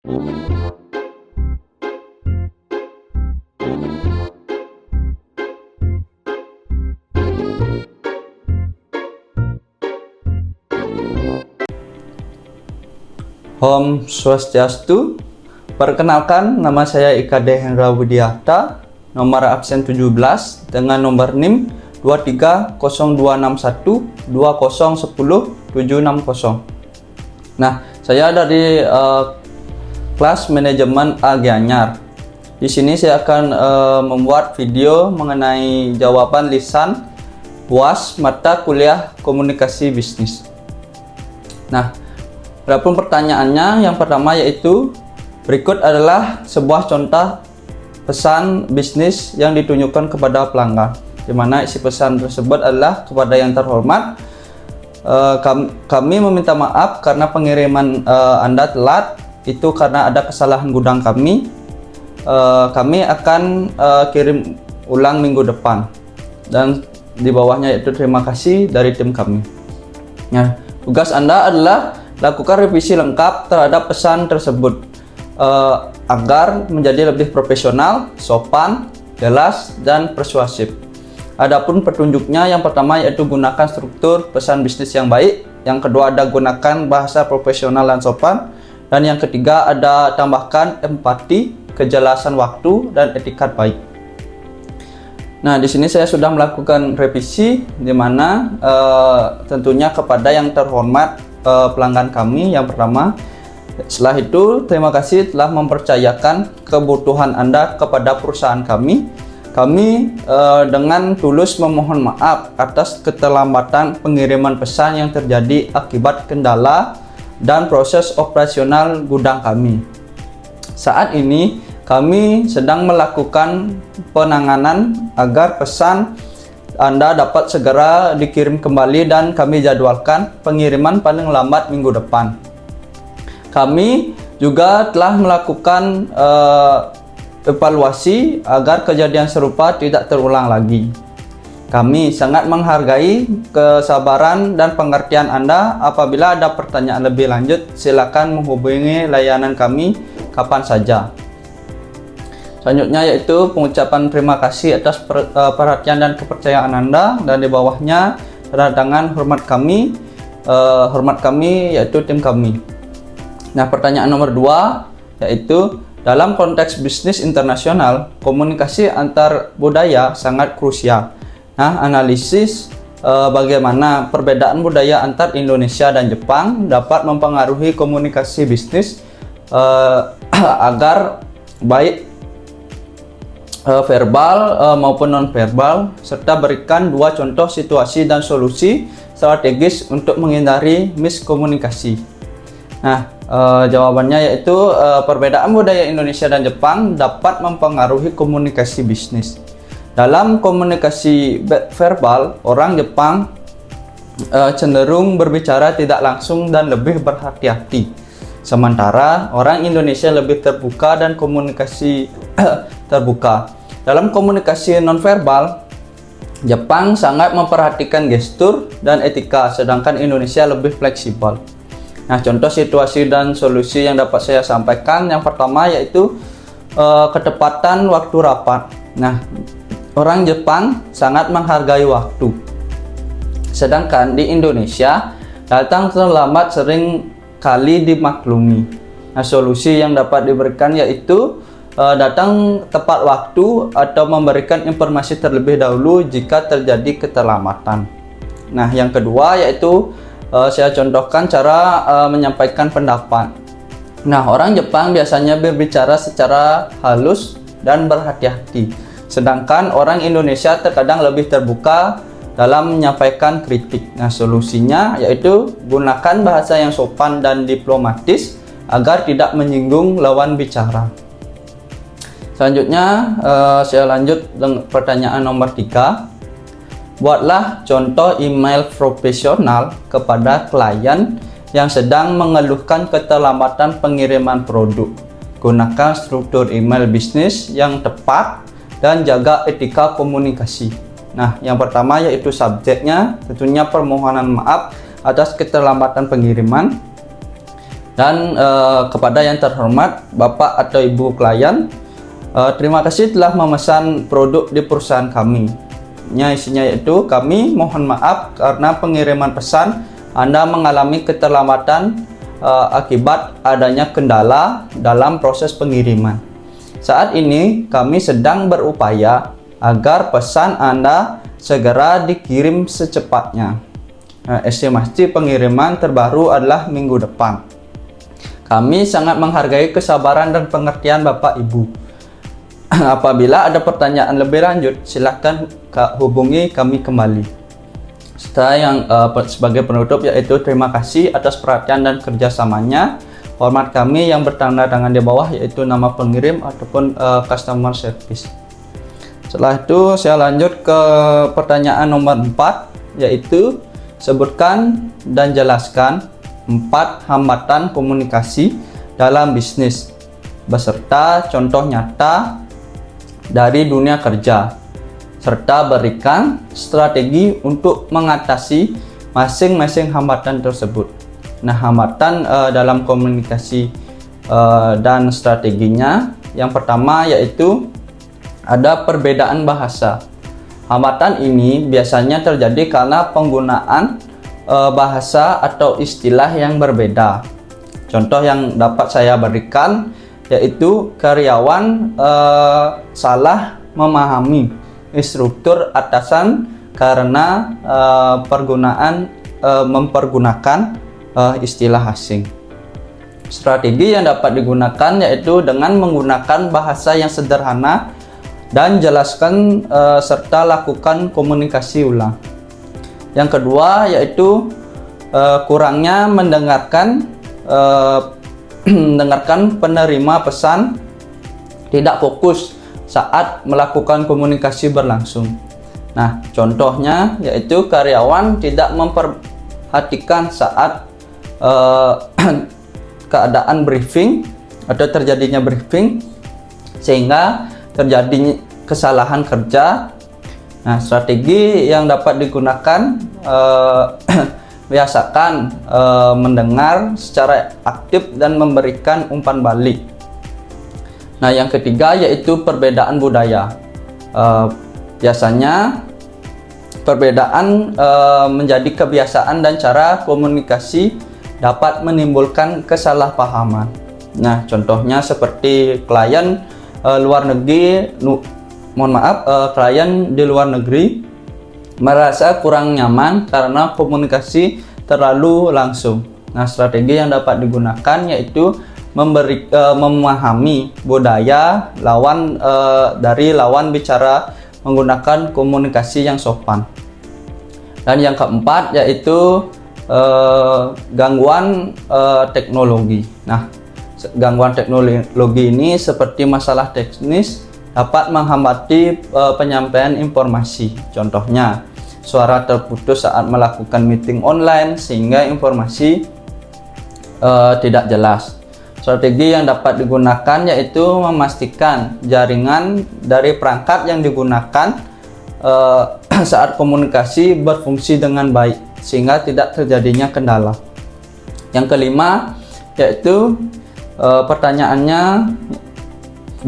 Om Swastiastu. Perkenalkan, nama saya Ika D. Hendra Widiata, nomor absen 17 dengan nomor NIM 2302612010-760. Nah, saya dari kelas manajemen A Gianyar. Di sini saya akan membuat video mengenai jawaban lisan UAS mata kuliah komunikasi bisnis. Nah, adapun pertanyaannya yang pertama yaitu berikut adalah sebuah contoh pesan bisnis yang ditunjukkan kepada pelanggan, di mana isi pesan tersebut adalah kepada yang terhormat, kami meminta maaf karena pengiriman Anda telat, itu karena ada kesalahan gudang kami. Kami akan kirim ulang minggu depan, dan di bawahnya yaitu terima kasih dari tim kami. Nah, tugas Anda adalah lakukan revisi lengkap terhadap pesan tersebut agar menjadi lebih profesional, sopan, jelas, dan persuasif. Adapun petunjuknya, yang pertama yaitu gunakan struktur pesan bisnis yang baik, yang kedua ada gunakan bahasa profesional dan sopan, dan yang ketiga ada tambahkan empati, kejelasan waktu, dan etikat baik. Nah, di sini saya sudah melakukan revisi, di mana tentunya kepada yang terhormat pelanggan kami yang pertama. Setelah itu, terima kasih telah mempercayakan kebutuhan Anda kepada perusahaan kami. Kami dengan tulus memohon maaf atas keterlambatan pengiriman pesan yang terjadi akibat kendala dan proses operasional gudang kami. Saat ini kami sedang melakukan penanganan agar pesan Anda dapat segera dikirim kembali, dan kami jadwalkan pengiriman paling lambat minggu depan. Kami juga telah melakukan evaluasi agar kejadian serupa tidak terulang lagi. Kami sangat menghargai kesabaran dan pengertian Anda. Apabila ada pertanyaan lebih lanjut, silakan menghubungi layanan kami kapan saja. Selanjutnya yaitu pengucapan terima kasih atas perhatian dan kepercayaan Anda, dan di bawahnya tanda tangan hormat kami yaitu tim kami. Nah, pertanyaan nomor 2 yaitu dalam konteks bisnis internasional, komunikasi antar budaya sangat krusial. Nah, analisis bagaimana perbedaan budaya antar Indonesia dan Jepang dapat mempengaruhi komunikasi bisnis agar baik verbal maupun non-verbal, serta berikan 2 contoh situasi dan solusi strategis untuk menghindari miskomunikasi. Nah, jawabannya yaitu perbedaan budaya Indonesia dan Jepang dapat mempengaruhi komunikasi bisnis. Dalam komunikasi verbal, orang Jepang cenderung berbicara tidak langsung dan lebih berhati-hati. Sementara orang Indonesia lebih terbuka dan komunikasi terbuka. Dalam komunikasi nonverbal, Jepang sangat memperhatikan gestur dan etika, sedangkan Indonesia lebih fleksibel. Nah, contoh situasi dan solusi yang dapat saya sampaikan, yang pertama yaitu ketepatan waktu rapat. Nah, orang Jepang sangat menghargai waktu, sedangkan di Indonesia datang terlambat sering kali dimaklumi. Nah, solusi yang dapat diberikan yaitu datang tepat waktu atau memberikan informasi terlebih dahulu jika terjadi keterlambatan. Nah, yang kedua yaitu saya contohkan cara menyampaikan pendapat. Nah, orang Jepang biasanya berbicara secara halus dan berhati-hati, sedangkan orang Indonesia terkadang lebih terbuka dalam menyampaikan kritik. Nah, solusinya yaitu gunakan bahasa yang sopan dan diplomatis agar tidak menyinggung lawan bicara. Selanjutnya saya lanjut dengan pertanyaan nomor 3. Buatlah contoh email profesional kepada klien yang sedang mengeluhkan keterlambatan pengiriman produk. Gunakan struktur email bisnis yang tepat dan jaga etika komunikasi. Nah, yang pertama yaitu subjeknya, tentunya permohonan maaf atas keterlambatan pengiriman. Dan kepada yang terhormat Bapak atau Ibu klien, terima kasih telah memesan produk di perusahaan kami. Isinya yaitu, kami mohon maaf karena pengiriman pesan Anda mengalami keterlambatan akibat adanya kendala dalam proses pengiriman. Saat ini kami sedang berupaya agar pesan Anda segera dikirim secepatnya. Estimasi pengiriman terbaru adalah minggu depan. Kami sangat menghargai kesabaran dan pengertian Bapak Ibu. Apabila ada pertanyaan lebih lanjut, silakan hubungi kami kembali. Setelah yang sebagai penutup yaitu terima kasih atas perhatian dan kerjasamanya. Format kami yang bertanda tangan di bawah yaitu nama pengirim ataupun customer service. Setelah itu saya lanjut ke pertanyaan nomor 4, yaitu sebutkan dan jelaskan 4 hambatan komunikasi dalam bisnis beserta contoh nyata dari dunia kerja, serta berikan strategi untuk mengatasi masing-masing hambatan tersebut. Nah, hambatan dalam komunikasi dan strateginya, yang pertama yaitu ada perbedaan bahasa. Hambatan ini biasanya terjadi karena penggunaan bahasa atau istilah yang berbeda. Contoh yang dapat saya berikan yaitu karyawan salah memahami instruktur atasan karena mempergunakan istilah asing. Strategi yang dapat digunakan yaitu dengan menggunakan bahasa yang sederhana dan jelaskan serta lakukan komunikasi ulang. Yang kedua yaitu kurangnya mendengarkan penerima pesan, tidak fokus saat melakukan komunikasi berlangsung. Nah, contohnya yaitu karyawan tidak memperhatikan saat keadaan briefing atau terjadinya briefing sehingga terjadi kesalahan kerja. Nah, strategi yang dapat digunakan biasakan mendengar secara aktif dan memberikan umpan balik. Nah, yang ketiga yaitu perbedaan budaya. Biasanya perbedaan menjadi kebiasaan dan cara komunikasi dapat menimbulkan kesalahpahaman. Nah, contohnya seperti klien klien di luar negeri merasa kurang nyaman karena komunikasi terlalu langsung. Nah, strategi yang dapat digunakan yaitu memahami budaya dari lawan bicara menggunakan komunikasi yang sopan. Dan yang keempat yaitu gangguan teknologi. Nah, gangguan teknologi ini seperti masalah teknis dapat menghambati penyampaian informasi. Contohnya, suara terputus saat melakukan meeting online sehingga informasi tidak jelas. Strategi yang dapat digunakan yaitu memastikan jaringan dari perangkat yang digunakan saat komunikasi berfungsi dengan baik sehingga tidak terjadinya kendala. Yang kelima yaitu pertanyaannya,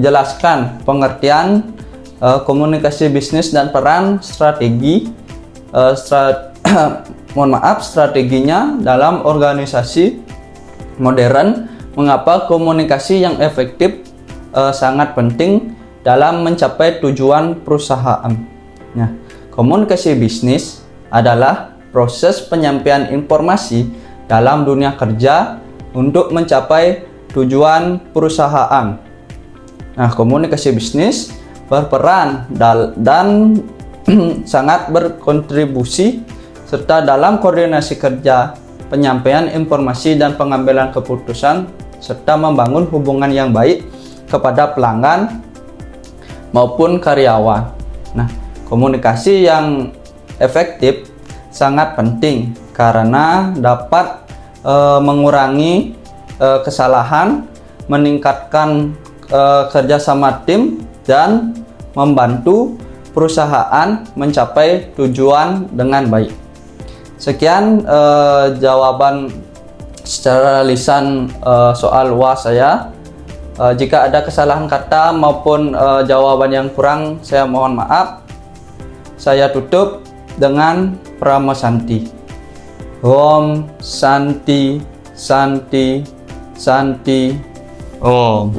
jelaskan pengertian komunikasi bisnis dan peran strateginya dalam organisasi modern. Mengapa komunikasi yang efektif sangat penting dalam mencapai tujuan perusahaan. Nah, komunikasi bisnis adalah proses penyampaian informasi dalam dunia kerja untuk mencapai tujuan perusahaan. Nah, komunikasi bisnis berperan dan sangat berkontribusi serta dalam koordinasi kerja, penyampaian informasi dan pengambilan keputusan serta membangun hubungan yang baik kepada pelanggan maupun karyawan. Nah, komunikasi yang efektif sangat penting karena dapat mengurangi kesalahan, meningkatkan kerjasama tim, dan membantu perusahaan mencapai tujuan dengan baik. Sekian jawaban secara lisan soal UAS saya. Jika ada kesalahan kata maupun jawaban yang kurang, saya mohon maaf. Saya tutup dengan Prama Santi. Om Santi Santi Santi Om.